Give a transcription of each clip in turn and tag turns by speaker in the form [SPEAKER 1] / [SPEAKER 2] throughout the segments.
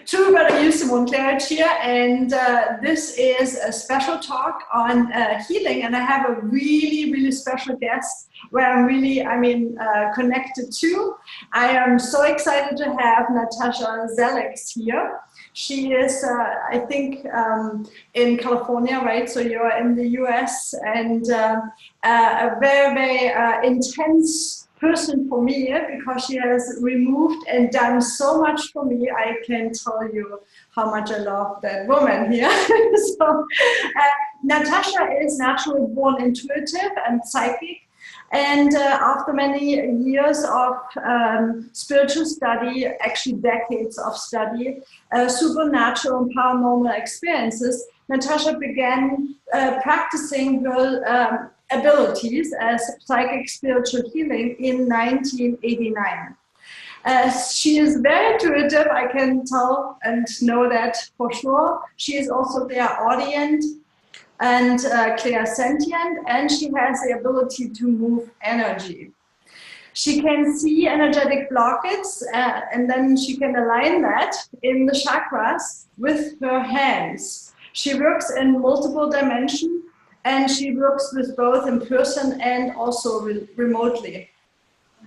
[SPEAKER 1] True, but I use Simone Claridge here, and this is a special talk on healing, and I have a really, really special guest where I'm really, connected to. I am so excited to have Natasha Zeligs here. She is, I think, in California, right? So you're in the US, and a very, very intense person for me, because she has removed and done so much for me. I can tell you how much I love that woman here. So, Natasha is naturally born intuitive and psychic. And after many years of spiritual study, actually decades of study, supernatural and paranormal experiences, Natasha began practicing her abilities as psychic spiritual healing in 1989. She is very intuitive, I can tell and know that for sure. She is also clair-audient and clair-sentient, and she has the ability to move energy. She can see energetic blockades, and then she can align that in the chakras with her hands. She works in multiple dimensions, and she works with both in person and also remotely.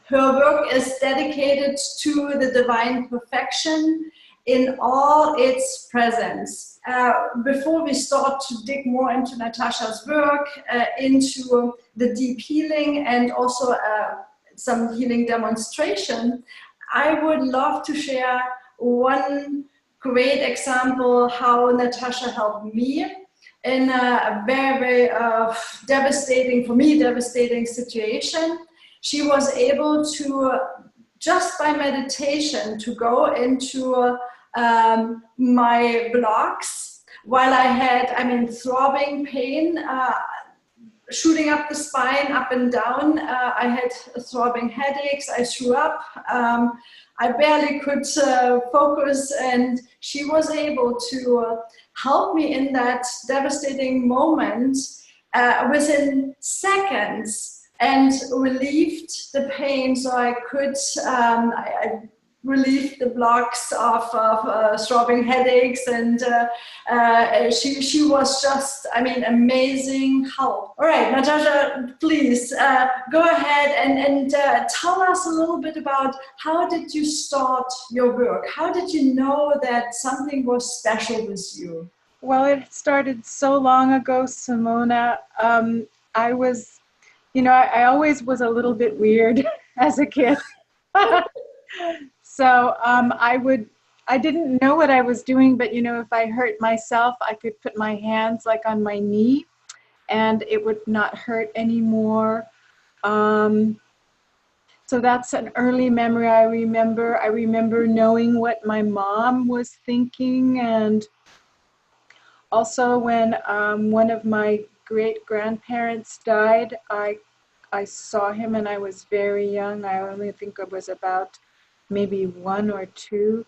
[SPEAKER 1] Her work is dedicated to the divine perfection in all its presence. Before we start to dig more into Natasha's work, into the deep healing and also some healing demonstration, I would love to share one great example how Natasha helped me in a very, very devastating, for me, devastating situation. She was able to, just by meditation, to go into my blocks while I had, throbbing pain, shooting up the spine, up and down. I had throbbing headaches, I threw up. I barely could focus, and she was able to help me in that devastating moment within seconds, and relieved the pain, so I could I relieved the blocks of throbbing headaches, and she was just, amazing help. All right, Natasha, please go ahead and tell us a little bit about how did you start your work? How did you know that something was special with you?
[SPEAKER 2] Well, it started so long ago, Simona. I was, I always was a little bit weird as a kid. So I didn't know what I was doing, but if I hurt myself, I could put my hands like on my knee and it would not hurt anymore. So that's an early memory I remember. I remember knowing what my mom was thinking, and also when one of my great-grandparents died, I saw him and I was very young. I only think I was about maybe 1 or 2.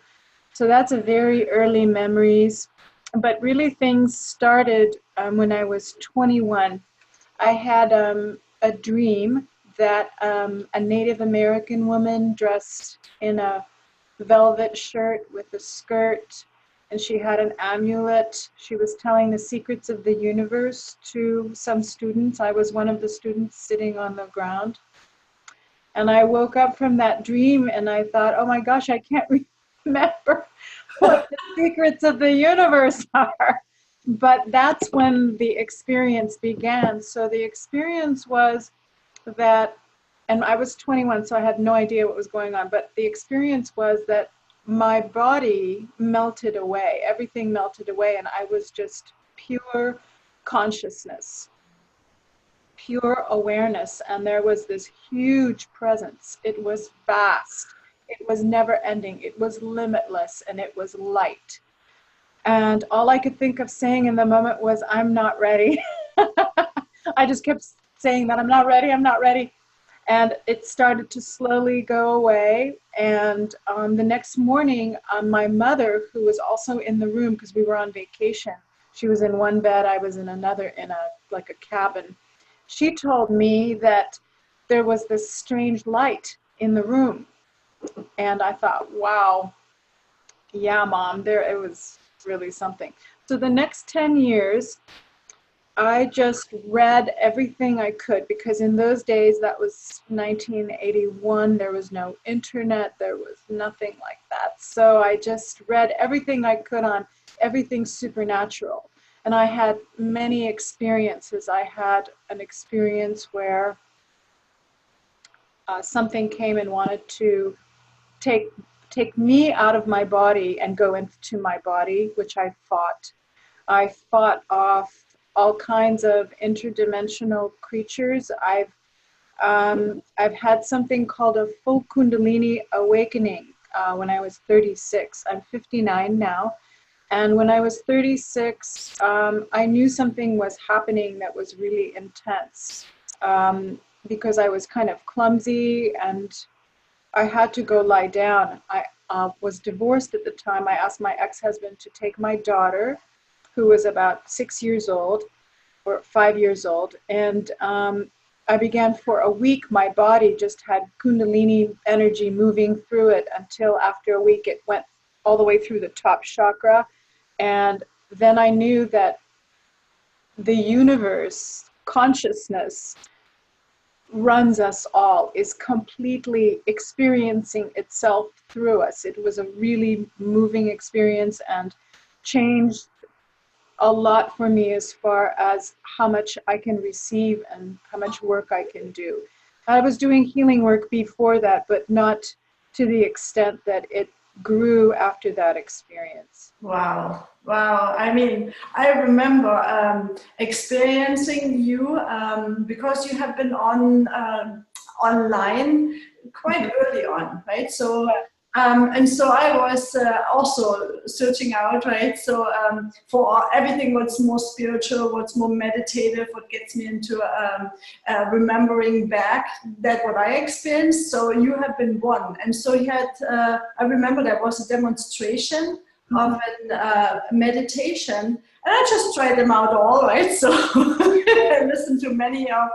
[SPEAKER 2] So that's a very early memories. But really things started when I was 21. I had a dream that a Native American woman dressed in a velvet shirt with a skirt, and she had an amulet. She was telling the secrets of the universe to some students. I was one of the students sitting on the ground. And I woke up from that dream and I thought, oh my gosh, I can't remember what the secrets of the universe are. But that's when the experience began. So the experience was that, and I was 21, so I had no idea what was going on, but the experience was that my body melted away. Everything melted away, and I was just pure consciousness, pure awareness, and there was this huge presence. It was vast, it was never ending, it was limitless, and it was light. And all I could think of saying in the moment was, I'm not ready. I just kept saying that, I'm not ready, I'm not ready. And it started to slowly go away. And the next morning, my mother, who was also in the room because we were on vacation, she was in one bed, I was in another, in a cabin. She told me that there was this strange light in the room. And I thought, wow. Yeah, Mom, it was really something. So the next 10 years, I just read everything I could, because in those days, that was 1981, there was no internet, there was nothing like that. So I just read everything I could on everything supernatural. And I had many experiences. I had an experience where something came and wanted to take me out of my body and go into my body, which I fought. I fought off all kinds of interdimensional creatures. I've had something called a full Kundalini awakening when I was 36. I'm 59 now. And when I was 36, I knew something was happening that was really intense, because I was kind of clumsy and I had to go lie down. I was divorced at the time. I asked my ex-husband to take my daughter, who was about 6 years old or 5 years old. And I began, for a week, my body just had Kundalini energy moving through it, until after a week it went all the way through the top chakra. And then I knew that the universe, consciousness, runs us all, is completely experiencing itself through us. It was a really moving experience and changed a lot for me as far as how much I can receive and how much work I can do. I was doing healing work before that, but not to the extent that it grew after that experience.
[SPEAKER 1] Wow. Wow. I mean, I remember experiencing you because you have been on online quite early on, right? So, and so I was also searching out, right? So for everything what's more spiritual, what's more meditative, what gets me into remembering back that what I experienced. So you have been one. And so you had, I remember there was a demonstration of a meditation, and I just tried them out all, right? So I listened to many of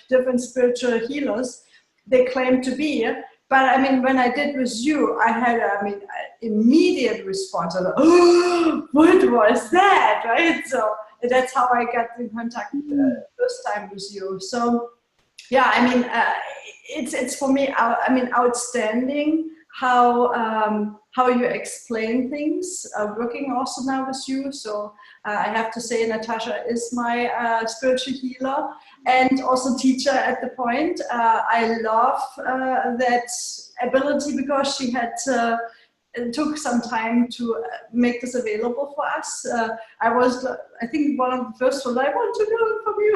[SPEAKER 1] different spiritual healers they claim to be. But I mean, when I did with you, I had, an immediate response. I thought, oh, what was that, right? So that's how I got in contact first time with you. So yeah, I mean, it's for me, outstanding how you explain things. Working also now with you, so I have to say, Natasha is my spiritual healer and also teacher at the point. I love that ability because she had. It took some time to make this available for us. I was, I think, one of the first ones. I want to know from you.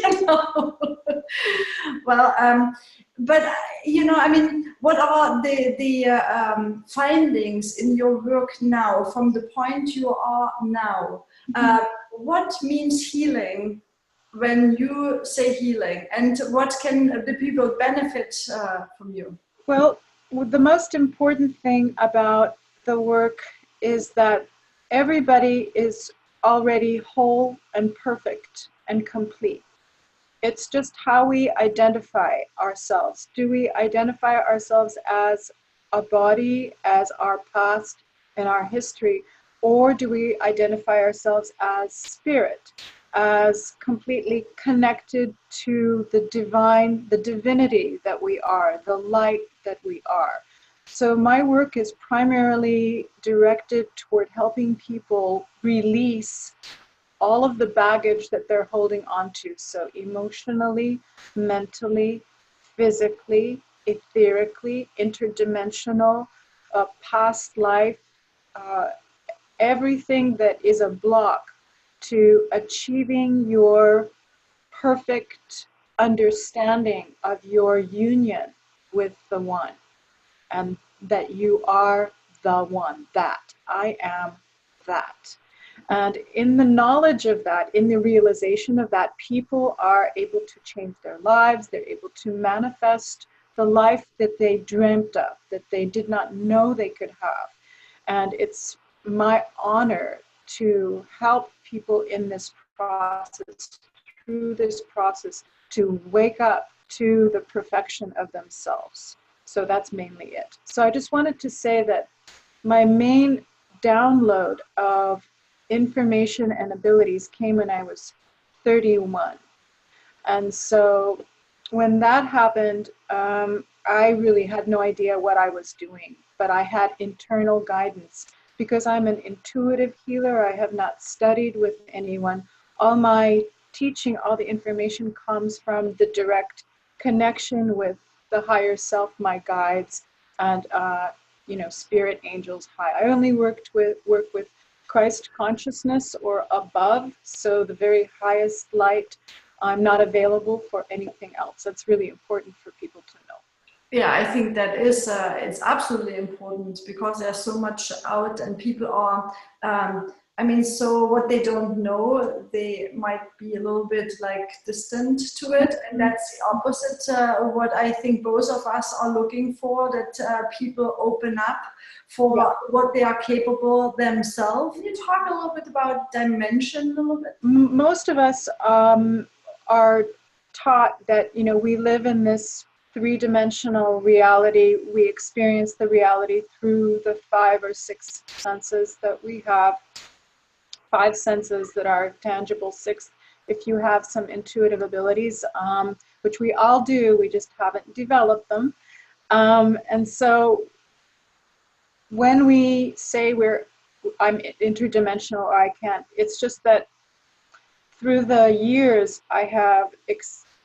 [SPEAKER 1] You know? Well, but you know, I mean, what are the findings in your work now, from the point you are now? What means healing when you say healing, and what can the people benefit from you?
[SPEAKER 2] Well, the most important thing about the work is that everybody is already whole and perfect and complete. It's just how we identify ourselves. Do we identify ourselves as a body, as our past and our history, or do we identify ourselves as spirit, as completely connected to the divine, the divinity that we are, the light that we are? So my work is primarily directed toward helping people release all of the baggage that they're holding onto. So emotionally, mentally, physically, etherically, interdimensional, past life, everything that is a block to achieving your perfect understanding of your union with the one, and that you are the one, that I am that. And in the knowledge of that, in the realization of that, people are able to change their lives. They're able to manifest the life that they dreamt of, that they did not know they could have. And it's my honor to help people in this process, through this process, to wake up to the perfection of themselves. So that's mainly it. So I just wanted to say that my main download of information and abilities came when I was 31. And so when that happened, I really had no idea what I was doing, but I had internal guidance. Because I'm an intuitive healer, I have not studied with anyone. All my teaching, all the information comes from the direct connection with the higher self, my guides, and spirit angels high. I only work with Christ consciousness or above, so the very highest light. I'm not available for anything else. That's really important for people to know.
[SPEAKER 1] Yeah, I think that is it's absolutely important, because there's so much out, and people are so what they don't know, they might be a little bit like distant to it, and that's the opposite what I think both of us are looking for, that people open up for what they are capable themselves. Can you talk a little bit about dimension a little bit?
[SPEAKER 2] Most of us are taught that we live in this three-dimensional reality. We experience the reality through the 5 or 6 senses that we have. 5 senses that are tangible, 6 if you have some intuitive abilities, which we all do, we just haven't developed them. And so when we say I'm interdimensional or I can't, it's just that through the years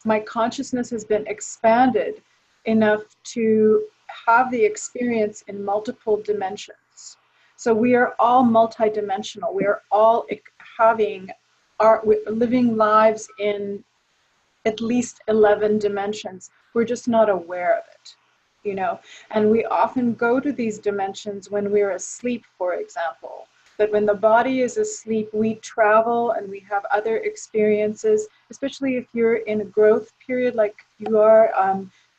[SPEAKER 2] my consciousness has been expanded enough to have the experience in multiple dimensions. So we are all multidimensional. We are all living lives in at least 11 dimensions. We're just not aware of it, And we often go to these dimensions when we're asleep, for example. That when the body is asleep, we travel and we have other experiences, especially if you're in a growth period like you are,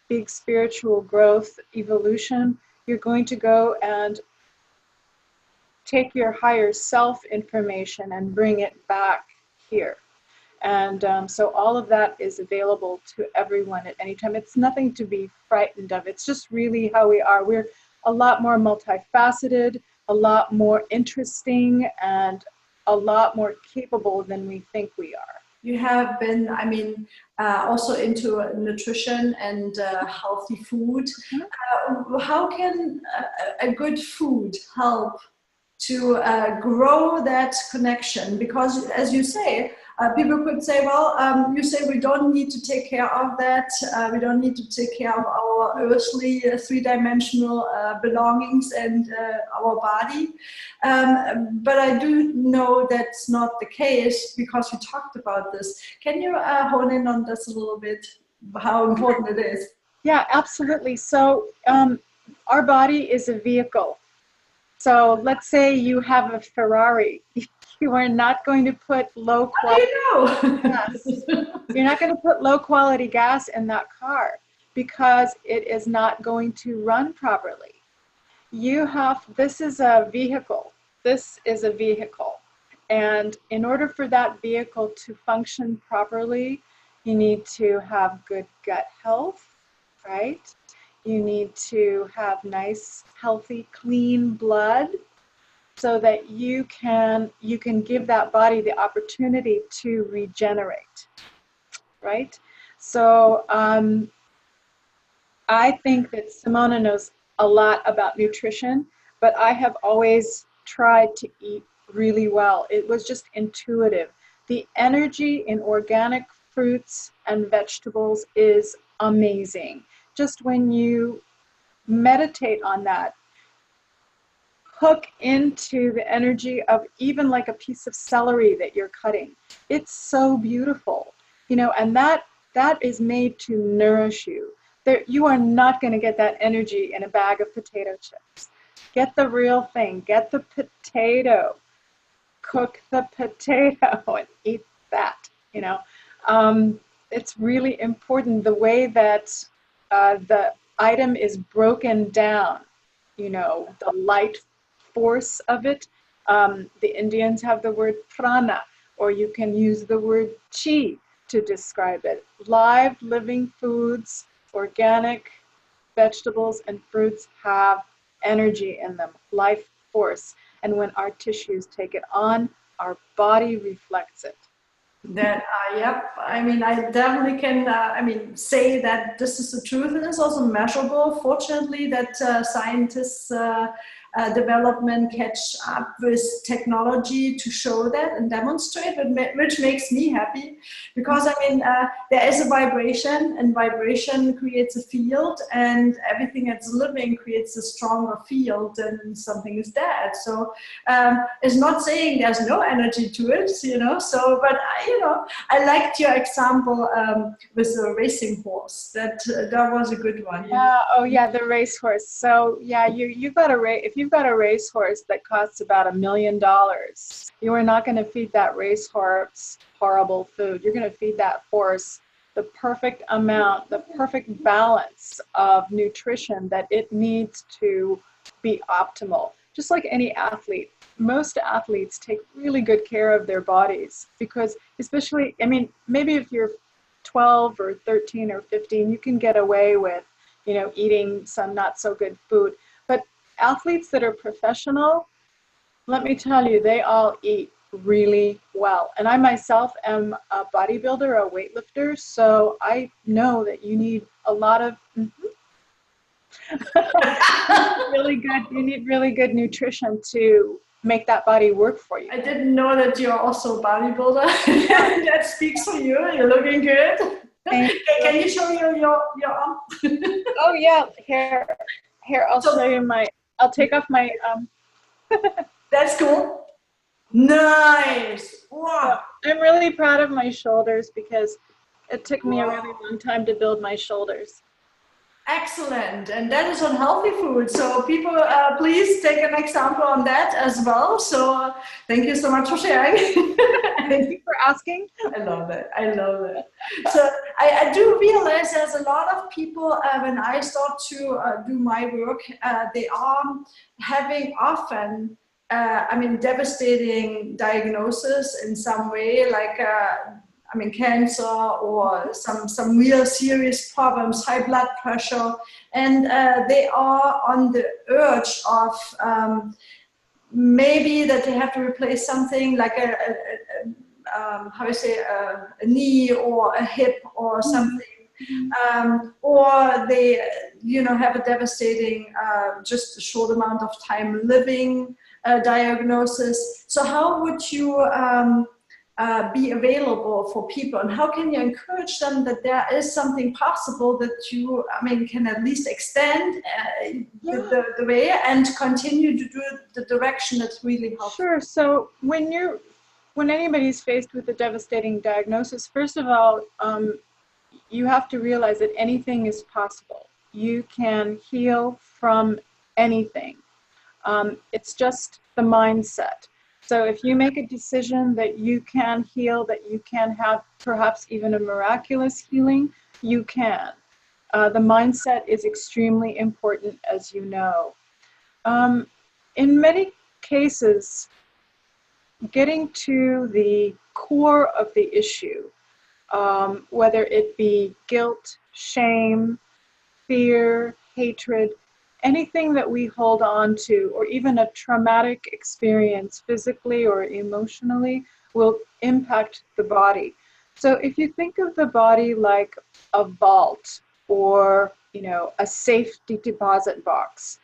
[SPEAKER 2] big spiritual growth, evolution, you're going to go and take your higher self information and bring it back here. And so all of that is available to everyone at any time. It's nothing to be frightened of. It's just really how we are. We're a lot more multifaceted, a lot more interesting, and a lot more capable than we think we are.
[SPEAKER 1] You have been, also into nutrition and healthy food. How can a good food help to grow that connection? Because as you say, people could say, well, you say we don't need to take care of that. We don't need to take care of our earthly three-dimensional belongings and our body. But I do know that's not the case, because we talked about this. Can you hone in on this a little bit, how important it is?
[SPEAKER 2] Yeah, absolutely. So our body is a vehicle. So let's say you have a Ferrari. You are not going to put low quality gas. You're not going to put low quality gas in that car, because it is not going to run properly. This is a vehicle. This is a vehicle. And in order for that vehicle to function properly, you need to have good gut health, right? You need to have nice, healthy, clean blood, so that you can give that body the opportunity to regenerate, right? So I think that Simone knows a lot about nutrition, but I have always tried to eat really well. It was just intuitive. The energy in organic fruits and vegetables is amazing. Just when you meditate on that, hook into the energy of even like a piece of celery that you're cutting. It's so beautiful, and that is made to nourish you. You are not going to get that energy in a bag of potato chips. Get the real thing. Get the potato. Cook the potato and eat that, It's really important the way that the item is broken down, the light force of it. The Indians have the word prana, or you can use the word chi to describe it. Live, living foods, organic vegetables and fruits have energy in them, life force. And when our tissues take it on, our body reflects it.
[SPEAKER 1] That yep, I mean, I definitely can say that this is the truth. It is also measurable, fortunately, that scientists development catch up with technology to show that and demonstrate, which makes me happy, because I mean, there is a vibration, and vibration creates a field, and everything that's living creates a stronger field than something is dead. So it's not saying there's no energy to it, you know. So, but I liked your example with the racing horse. That was a good one.
[SPEAKER 2] Yeah. Oh, yeah. The racehorse. So, yeah, you've got if you've got a racehorse that costs about $1 million, you are not going to feed that racehorse horrible food. You're going to feed that horse the perfect amount, the perfect balance of nutrition that it needs to be optimal. Just like any athlete, most athletes take really good care of their bodies, because especially, I mean, maybe if you're 12 or 13 or 15, you can get away with, eating some not so good food. But athletes that are professional, let me tell you, they all eat really well. And I myself am a bodybuilder, a weightlifter, so I know that you need a lot of you need really good nutrition to make that body work for you.
[SPEAKER 1] I didn't know that you're also a bodybuilder. That speaks for you. You're looking good. Can you show me your arm?
[SPEAKER 2] Oh yeah, here I'll show you I'll take off my
[SPEAKER 1] That's cool. Nice. Wow.
[SPEAKER 2] I'm really proud of my shoulders, because it took me a really long time to build my shoulders.
[SPEAKER 1] Excellent. And that is on healthy food. So people, please take an example on that as well. So thank you so much for sharing.
[SPEAKER 2] Thank you for asking.
[SPEAKER 1] I love it. I love it. So I do realize there's a lot of people, when I start to do my work, they are having often, devastating diagnosis in some way, like cancer or some real serious problems, high blood pressure, and they are on the urge of maybe that they have to replace something like a knee or a hip or something, or they have a devastating just a short amount of time living diagnosis. So how would you be available for people, and how can you encourage them that there is something possible that you, can at least extend the way and continue to do the direction that's really helpful?
[SPEAKER 2] Sure. So when anybody's faced with a devastating diagnosis, first of all, you have to realize that anything is possible. You can heal from anything. It's just the mindset. So if you make a decision that you can heal, that you can have perhaps even a miraculous healing, you can. The mindset is extremely important, as you know. In many cases, getting to the core of the issue, whether it be guilt, shame, fear, hatred, anything that we hold on to, or even a traumatic experience physically or emotionally, will impact the body. So if you think of the body like a vault or a safety deposit box,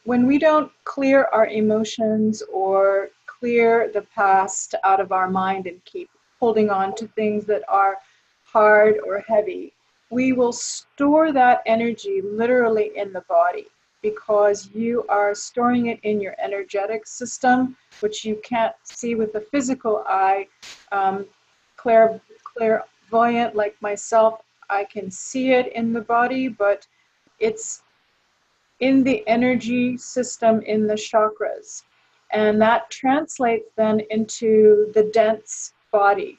[SPEAKER 2] when we don't clear our emotions or clear the past out of our mind and keep holding on to things that are hard or heavy, we will store that energy literally in the body, because you are storing it in your energetic system, which you can't see with the physical eye. Clairvoyant like myself, I can see it in the body, but it's in the energy system in the chakras. And that translates then into the dense body.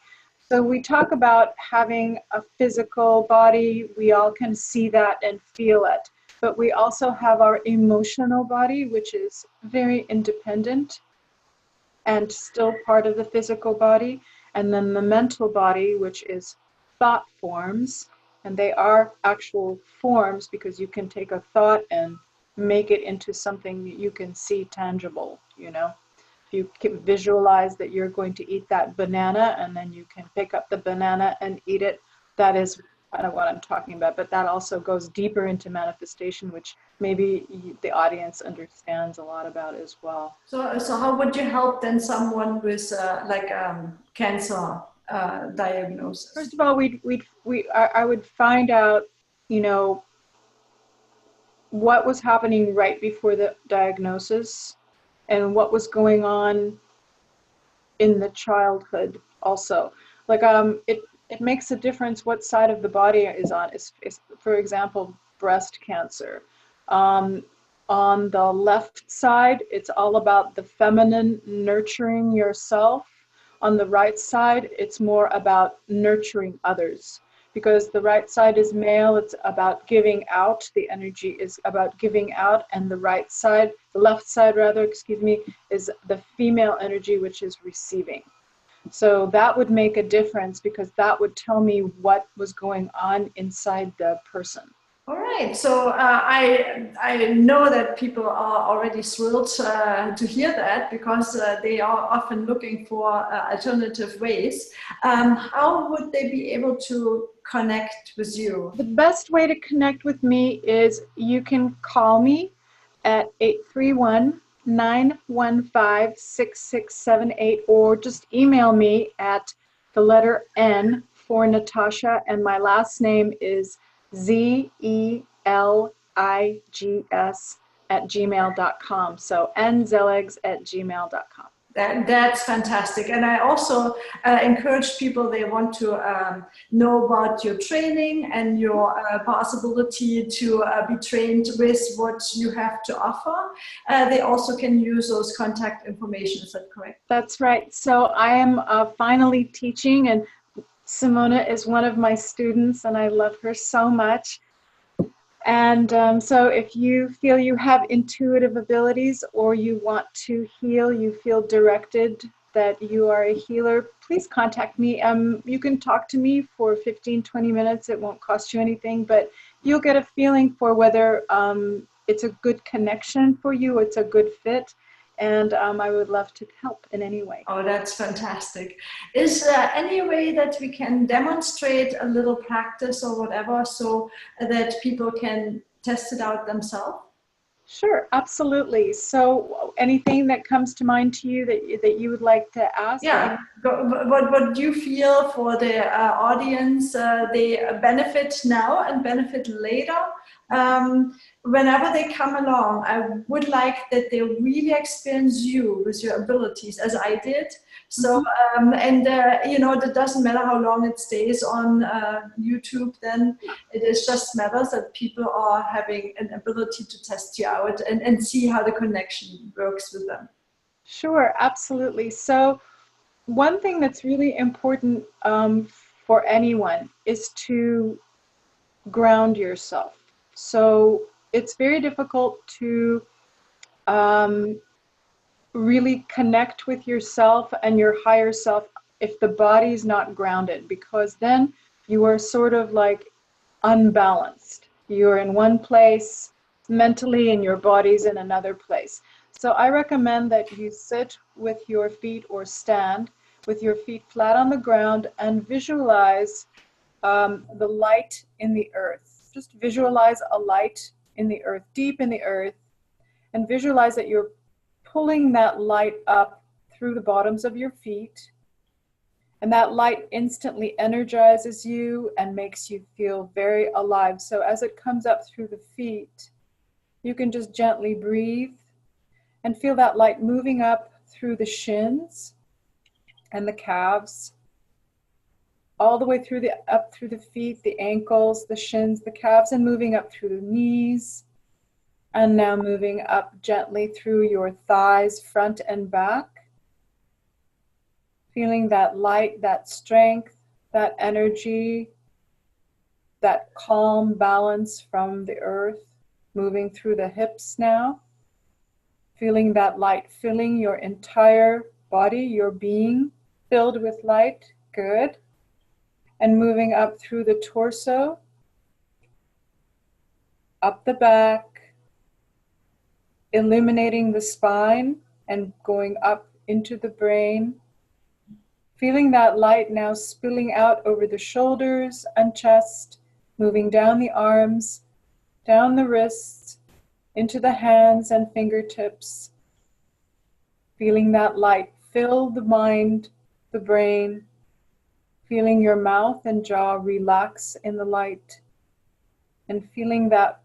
[SPEAKER 2] So we talk about having a physical body, we all can see that and feel it. But we also have our emotional body, which is very independent and still part of the physical body. And then the mental body, which is thought forms. And they are actual forms, because you can take a thought and make it into something that you can see tangible, you know. If you can visualize that you're going to eat that banana and then you can pick up the banana and eat it, that is kind of what I'm talking about. But that also goes deeper into manifestation, which maybe the audience understands a lot about as well.
[SPEAKER 1] So how would you help then someone with cancer diagnosis?
[SPEAKER 2] First of all, I would find out, you know, what was happening right before the diagnosis and what was going on in the childhood also. Like it makes a difference what side of the body is on. Is for example, breast cancer. On the left side, it's all about the feminine, nurturing yourself. On the right side, it's more about nurturing others. Because the right side is male, it's about giving out. The energy is about giving out, and the right side, the left side rather, excuse me, is the female energy, which is receiving. So that would make a difference, because that would tell me what was going on inside the person.
[SPEAKER 1] All right, so I know that people are already thrilled to hear that, because they are often looking for alternative ways. How would they be able to connect with you?
[SPEAKER 2] The best way to connect with me is you can call me at 831-915-6678, or just email me at the letter N for Natasha, and my last name is Zeligs @gmail.com. So nzeligs@gmail.com.
[SPEAKER 1] That's fantastic. And I also encourage people, they want to know about your training and your possibility to be trained with what you have to offer. They also can use those contact information. Is that correct?
[SPEAKER 2] That's right. So I am finally teaching, and Simone is one of my students, and I love her so much. And so if you feel you have intuitive abilities, or you want to heal, you feel directed that you are a healer, please contact me. You can talk to me for 15-20 minutes. It won't cost you anything, but you'll get a feeling for whether it's a good connection for you, it's a good fit. And I would love to help in any way.
[SPEAKER 1] Oh, that's fantastic. Is there any way that we can demonstrate a little practice or whatever, so that people can test it out themselves?
[SPEAKER 2] Sure, absolutely. So anything that comes to mind to you that you would like to ask?
[SPEAKER 1] Yeah, what do you feel for the audience, they benefit now and benefit later? Whenever they come along, I would like that they really experience you with your abilities, as I did. So, you know, it doesn't matter how long it stays on YouTube, then it just matters that people are having an ability to test you out and see how the connection works with them.
[SPEAKER 2] Sure, absolutely. So one thing that's really important for anyone is to ground yourself. So it's very difficult to really connect with yourself and your higher self if the body's not grounded, because then you are sort of like unbalanced. You're in one place mentally and your body's in another place. So I recommend that you sit with your feet, or stand with your feet flat on the ground, and visualize the light in the earth. Just visualize a light in the earth, deep in the earth, and visualize that you're pulling that light up through the bottoms of your feet. And that light instantly energizes you and makes you feel very alive. So as it comes up through the feet, you can just gently breathe and feel that light moving up through the shins and the calves, all the way through up through the feet, the ankles, the shins, the calves, and moving up through the knees. And now moving up gently through your thighs, front and back. Feeling that light, that strength, that energy, that calm balance from the earth, moving through the hips now. Feeling that light filling your entire body, your being filled with light. Good. And moving up through the torso, up the back, illuminating the spine and going up into the brain. Feeling that light now spilling out over the shoulders and chest, moving down the arms, down the wrists, into the hands and fingertips. Feeling that light fill the mind, the brain. Feeling your mouth and jaw relax in the light. And feeling that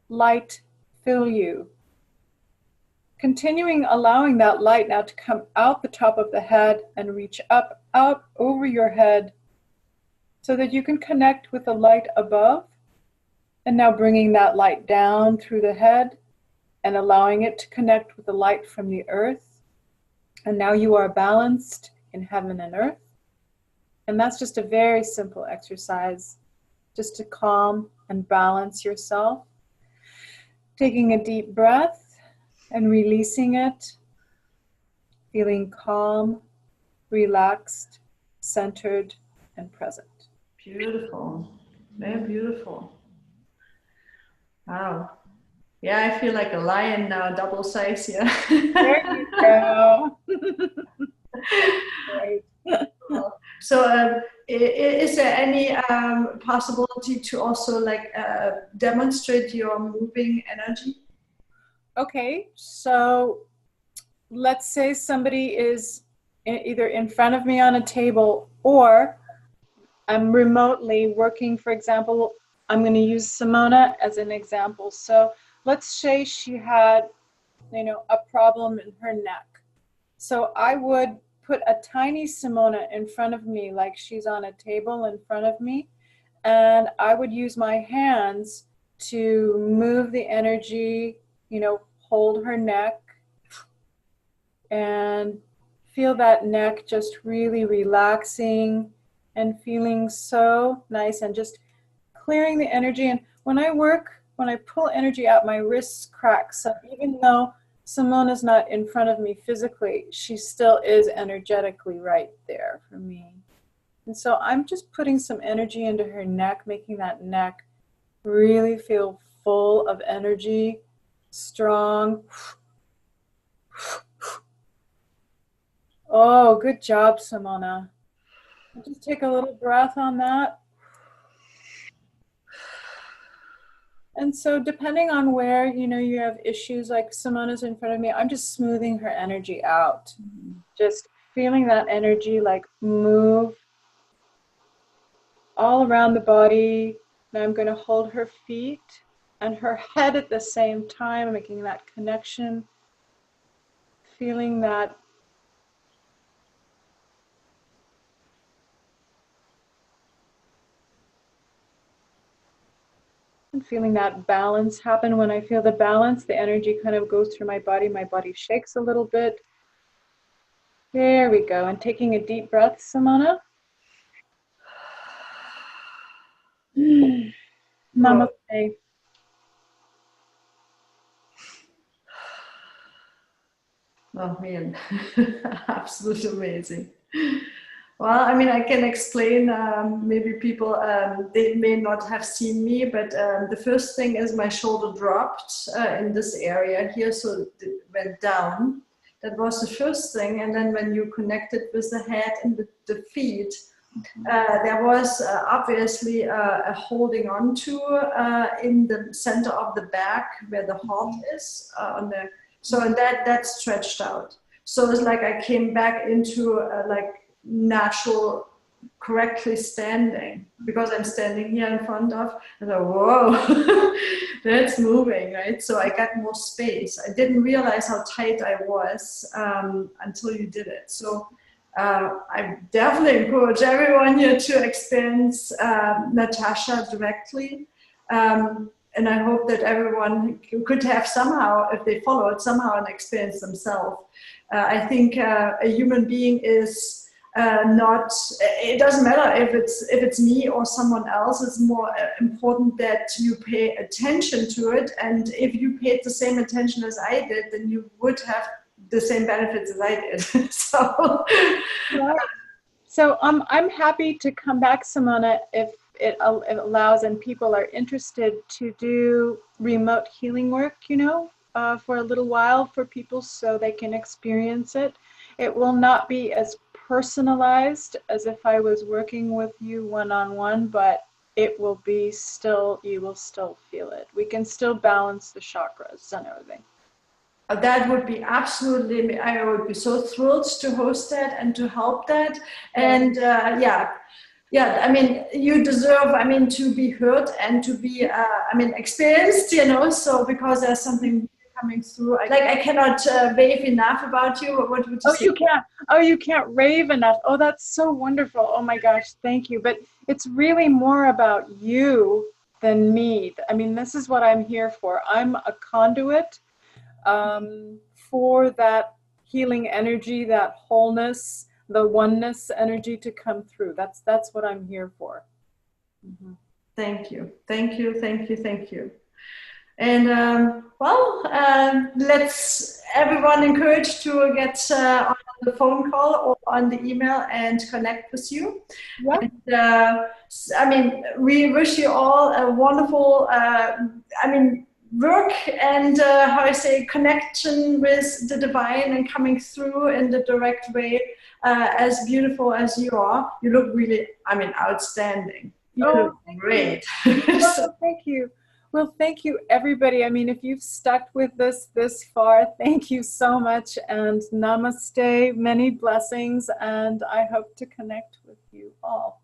[SPEAKER 2] light fill you. Continuing allowing that light now to come out the top of the head and reach up, out over your head so that you can connect with the light above. And now bringing that light down through the head and allowing it to connect with the light from the earth. And now you are balanced in heaven and earth. And that's just a very simple exercise, just to calm and balance yourself. Taking a deep breath and releasing it, feeling calm, relaxed, centered, and present.
[SPEAKER 1] Beautiful. Very beautiful. Wow. Yeah, I feel like a lion now, double size here.
[SPEAKER 2] There you go. Right.
[SPEAKER 1] So is there any possibility to also like demonstrate your moving energy?
[SPEAKER 2] Okay, so let's say somebody is either in front of me on a table or I'm remotely working. For example, I'm going to use Simone as an example. So let's say she had, a problem in her neck. So I would put a tiny Simone in front of me, like she's on a table in front of me, and I would use my hands to move the energy, hold her neck and feel that neck just really relaxing and feeling so nice and just clearing the energy. And when I pull energy out, my wrists crack. So even though Simone is not in front of me physically, she still is energetically right there for me. And so I'm just putting some energy into her neck, making that neck really feel full of energy, strong. Oh, good job, Simone. Just take a little breath on that. And so depending on where, you have issues, like Simone's in front of me, I'm just smoothing her energy out. Mm-hmm. Just feeling that energy like move all around the body. Now I'm going to hold her feet and her head at the same time, making that connection, feeling that and feeling that balance happen. When I feel the balance, the energy kind of goes through my body shakes a little bit. There we go. And taking a deep breath, Simone. Namaste.
[SPEAKER 1] Oh man, absolutely amazing. Well, I mean, I can explain, maybe people, they may not have seen me, but the first thing is my shoulder dropped in this area here, so it went down. That was the first thing. And then when you connected with the head and the feet, there was obviously a holding on to in the center of the back where the heart is, so that stretched out. So it's like I came back into like natural, correctly standing, because I'm standing here in front of, and I whoa, that's moving, right? So I got more space. I didn't realize how tight I was until you did it. So I definitely encourage everyone here to experience Natasha directly. And I hope that everyone could have somehow, if they follow it, somehow an experience themselves. I think a human being is not, it doesn't matter if it's me or someone else. It's more important that you pay attention to it. And if you paid the same attention as I did, then you would have the same benefits as I did.
[SPEAKER 2] So I'm happy to come back, Simone, if it allows and people are interested to do remote healing work, for a little while for people so they can experience it. It will not be as personalized as if I was working with you one-on-one, but it will be still, you will still feel it. We can still balance the chakras and everything.
[SPEAKER 1] That would be absolutely, I would be so thrilled to host that and to help that. And yeah, I mean, you deserve, I mean, to be heard and to be, I mean, experienced, you know, so because there's something coming through. Like, I cannot rave enough about you. What would you say?
[SPEAKER 2] You can't. Oh, you can't rave enough. Oh, that's so wonderful. Oh my gosh, thank you. But it's really more about you than me. I mean, this is what I'm here for. I'm a conduit for that healing energy, that wholeness, the oneness energy to come through. That's what I'm here for. Mm-hmm.
[SPEAKER 1] Thank you. Thank you. Thank you. Thank you. And let's everyone encouraged to get on the phone call or on the email and connect with you.
[SPEAKER 2] Yeah.
[SPEAKER 1] And, I mean, we wish you all a wonderful, I mean, work and how I say, connection with the divine and coming through in the direct way. As beautiful as you are, you look really, I mean, outstanding. You look great.
[SPEAKER 2] Oh, thank you. Well, thank you, everybody. I mean, if you've stuck with this far, thank you so much. And namaste, many blessings. And I hope to connect with you all.